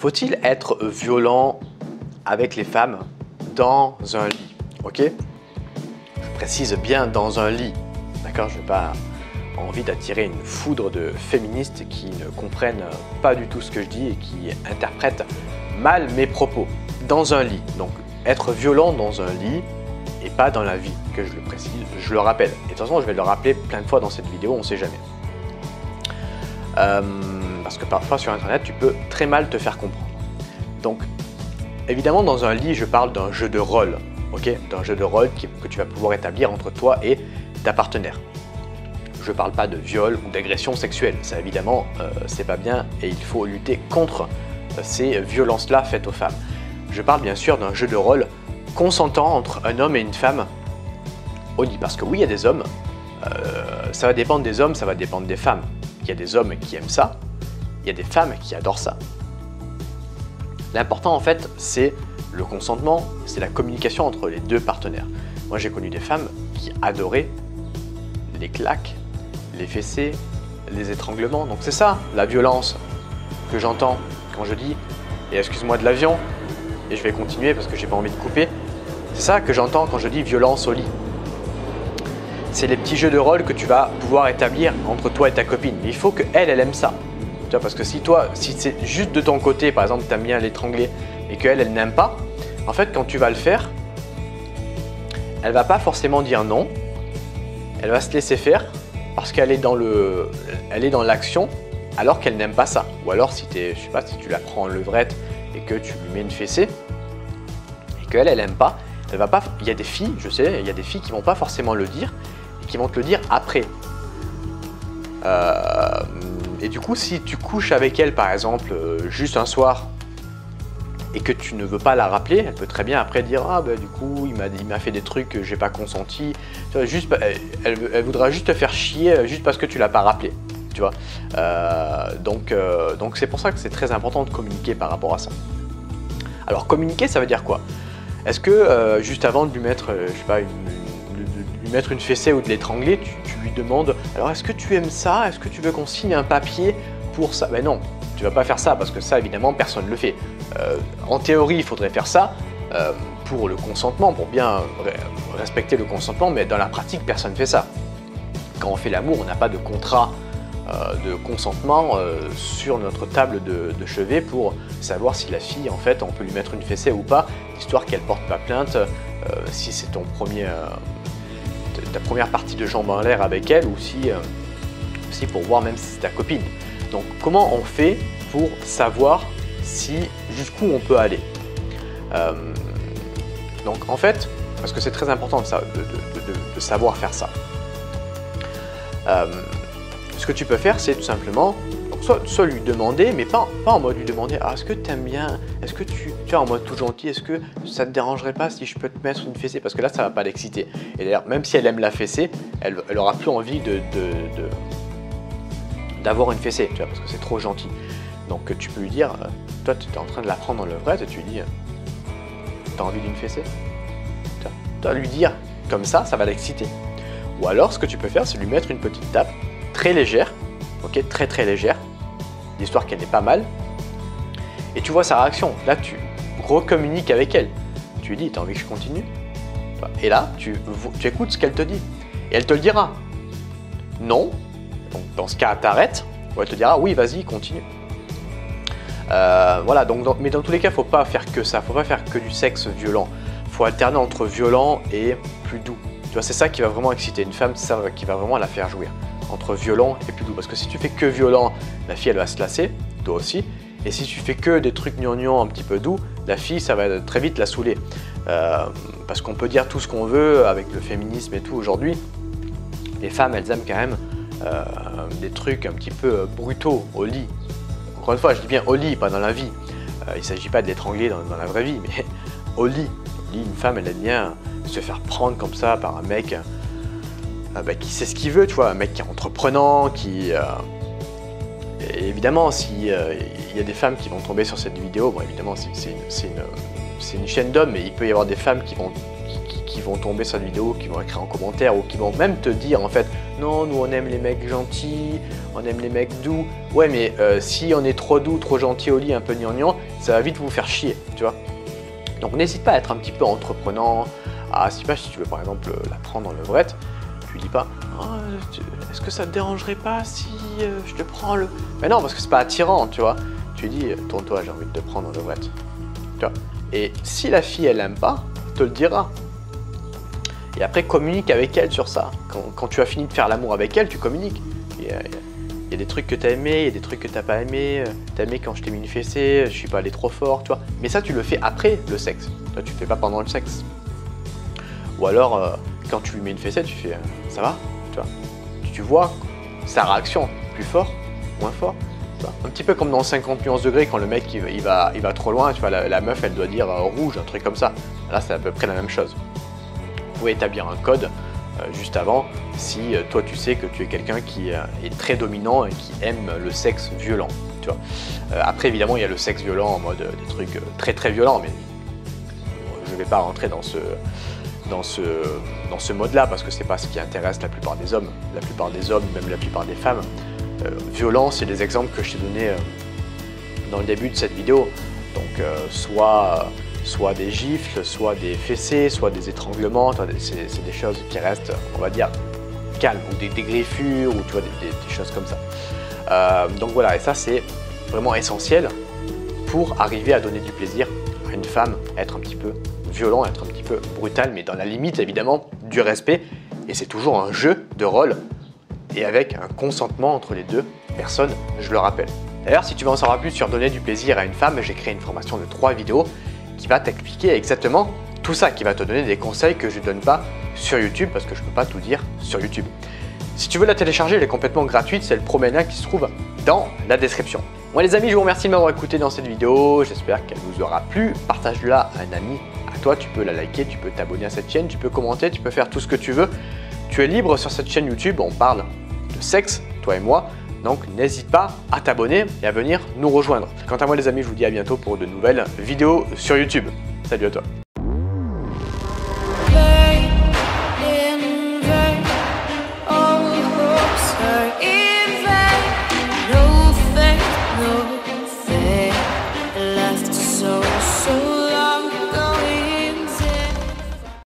Faut-il être violent avec les femmes dans un lit? Ok? Je précise bien dans un lit. D'accord? Je n'ai pas envie d'attirer une foudre de féministes qui ne comprennent pas du tout ce que je dis et qui interprètent mal mes propos. Dans un lit. Donc, être violent dans un lit et pas dans la vie, que je le précise, je le rappelle. Et de toute façon, je vais le rappeler plein de fois dans cette vidéo, on ne sait jamais. Parce que parfois sur Internet, tu peux très mal te faire comprendre. Donc, évidemment, dans un lit, je parle d'un jeu de rôle, ok? D'un jeu de rôle que tu vas pouvoir établir entre toi et ta partenaire. Je ne parle pas de viol ou d'agression sexuelle. Ça, évidemment, c'est pas bien et il faut lutter contre ces violences-là faites aux femmes. Je parle bien sûr d'un jeu de rôle consentant entre un homme et une femme au lit. Parce que oui, il y a des hommes, ça va dépendre des hommes, ça va dépendre des femmes. Il y a des hommes qui aiment ça, il y a des femmes qui adorent ça. L'important en fait, c'est le consentement, c'est la communication entre les deux partenaires. Moi j'ai connu des femmes qui adoraient les claques, les fessées, les étranglements. Donc c'est ça la violence que j'entends quand je dis, et excuse-moi de l'avion, et je vais continuer parce que j'ai pas envie de couper. C'est ça que j'entends quand je dis violence au lit. C'est les petits jeux de rôle que tu vas pouvoir établir entre toi et ta copine. Mais il faut qu'elle aime ça. Tu vois, parce que si c'est juste de ton côté, par exemple, tu aimes bien l'étrangler et qu'elle n'aime pas, en fait, quand tu vas le faire, elle va pas forcément dire non. Elle va se laisser faire parce qu'elle est dans l'action alors qu'elle n'aime pas ça. Ou alors, si je sais pas, si tu la prends en levrette et que tu lui mets une fessée et qu'elle n'aime pas, elle va pas. Il y a des filles, je sais, il y a des filles qui vont pas forcément le dire. Qui vont te le dire après. Et du coup, si tu couches avec elle, par exemple, juste un soir, et que tu ne veux pas la rappeler, elle peut très bien après dire « Ah, ben du coup, il m'a fait des trucs que j'ai pas consenti. » Elle voudra juste te faire chier juste parce que tu l'as pas rappelé. Tu vois, donc c'est pour ça que c'est très important de communiquer par rapport à ça. Alors, communiquer, ça veut dire quoi? Est-ce que juste avant de lui mettre, je sais pas, mettre une fessée ou de l'étrangler, tu lui demandes « Alors, est-ce que tu aimes ça? Est-ce que tu veux qu'on signe un papier pour ça ?» Ben non, tu vas pas faire ça parce que ça, évidemment, personne ne le fait. En théorie, il faudrait faire ça pour le consentement, pour bien respecter le consentement, mais dans la pratique, personne ne fait ça. Quand on fait l'amour, on n'a pas de contrat de consentement sur notre table de chevet pour savoir si la fille, en fait, on peut lui mettre une fessée ou pas, histoire qu'elle porte pas plainte si c'est ton ta première partie de jambe en l'air avec elle ou si pour voir même si c'est ta copine. Donc comment on fait pour savoir jusqu'où on peut aller? Donc en fait, parce que c'est très important de savoir faire ça. Ce que tu peux faire, c'est tout simplement soit lui demander, mais pas en mode lui demander « Ah, est-ce que tu aimes bien? Est-ce que tu es en mode tout gentil? Est-ce que ça te dérangerait pas si je peux te mettre une fessée ?» Parce que là, ça va pas l'exciter. Et d'ailleurs, même si elle aime la fessée, elle aura plus envie d'avoir une fessée, tu vois, parce que c'est trop gentil. Donc tu peux lui dire, toi tu es en train de la prendre en levrette et tu lui dis, t'as envie d'une fessée? Tu vas lui dire comme ça va l'exciter. Ou alors ce que tu peux faire, c'est lui mettre une petite tape très légère, ok, très légère, d'histoire qu'elle n'est pas mal, et tu vois sa réaction. Là tu recommuniques avec elle. Tu lui dis, t'as envie que je continue? Et là tu écoutes ce qu'elle te dit. Et elle te le dira. Non. Donc dans ce cas, t'arrêtes, ou elle te dira oui, vas-y, continue. Voilà, donc mais dans tous les cas, faut pas faire que ça, faut pas faire que du sexe violent. Faut alterner entre violent et plus doux. Tu vois, c'est ça qui va vraiment exciter une femme, c'est ça qui va vraiment la faire jouir. Entre violent et plus doux. Parce que si tu fais que violent, la fille elle va se lasser, toi aussi. Et si tu fais que des trucs gnangnan un petit peu doux, la fille ça va très vite la saouler. Parce qu'on peut dire tout ce qu'on veut avec le féminisme et tout aujourd'hui. Les femmes elles aiment quand même des trucs un petit peu brutaux au lit. Encore une fois, je dis bien au lit, pas dans la vie. Il ne s'agit pas de l'étrangler dans la vraie vie, mais au lit. Une femme, elle aime bien se faire prendre comme ça par un mec qui sait ce qu'il veut, tu vois, un mec qui est entreprenant, et évidemment, s'il y a des femmes qui vont tomber sur cette vidéo, bon, évidemment, c'est une chaîne d'hommes, mais il peut y avoir des femmes qui vont tomber sur cette vidéo, qui vont écrire en commentaire, ou qui vont même te dire, en fait, non, nous on aime les mecs gentils, on aime les mecs doux. Ouais, mais si on est trop doux, trop gentil au lit, un peu gnangnan, ça va vite vous faire chier, tu vois. Donc n'hésite pas à être un petit peu entreprenant. Ah, si tu veux par exemple la prendre en levrette, tu dis pas oh, est-ce que ça te dérangerait pas si je te prends le... Mais non, parce que c'est pas attirant, tu vois. Tu dis tourne-toi, j'ai envie de te prendre en levrette. Tu vois. Et si la fille elle aime pas, elle te le dira. Et après communique avec elle sur ça. Quand tu as fini de faire l'amour avec elle, tu communiques. Il y a des trucs que tu as aimé, il y a des trucs que tu n'as pas aimé. Tu as aimé quand je t'ai mis une fessée, je suis pas allé trop fort, tu vois. Mais ça, tu le fais après le sexe. Toi, tu le fais pas pendant le sexe. Ou alors, quand tu lui mets une fessée, tu fais ça va, tu vois. Tu vois sa réaction, plus fort, moins fort. Tu vois. Un petit peu comme dans 50 nuances degrés, quand le mec il va trop loin, tu vois, la meuf elle doit dire rouge, un truc comme ça. Là, c'est à peu près la même chose. Vous pouvez établir un code juste avant si toi tu sais que tu es quelqu'un qui est très dominant et qui aime le sexe violent. Tu vois. Après, évidemment, il y a le sexe violent en mode des trucs très très violents, mais je ne vais pas rentrer dans ce mode-là, parce que c'est pas ce qui intéresse la plupart des hommes. La plupart des hommes, même la plupart des femmes. Violent, c'est des exemples que je t'ai donnés dans le début de cette vidéo. Donc soit des gifles, soit des fessées, soit des étranglements, c'est des choses qui restent, on va dire, calmes, ou des griffures, ou tu vois, des choses comme ça. Donc voilà, et ça c'est vraiment essentiel pour arriver à donner du plaisir à une femme, être un petit peu violent, être un petit peu brutal, mais dans la limite évidemment du respect. Et c'est toujours un jeu de rôle et avec un consentement entre les deux personnes, je le rappelle. D'ailleurs, si tu veux en savoir plus sur donner du plaisir à une femme, j'ai créé une formation de 3 vidéos qui va t'expliquer exactement tout ça, qui va te donner des conseils que je ne donne pas sur YouTube parce que je ne peux pas tout dire sur YouTube. Si tu veux la télécharger, elle est complètement gratuite, c'est le Promena qui se trouve dans la description. Moi les amis, je vous remercie de m'avoir écouté dans cette vidéo, j'espère qu'elle vous aura plu. Partage-la à un ami, à toi, tu peux la liker, tu peux t'abonner à cette chaîne, tu peux commenter, tu peux faire tout ce que tu veux. Tu es libre sur cette chaîne YouTube, on parle de sexe, toi et moi, donc n'hésite pas à t'abonner et à venir nous rejoindre. Quant à moi les amis, je vous dis à bientôt pour de nouvelles vidéos sur YouTube. Salut à toi.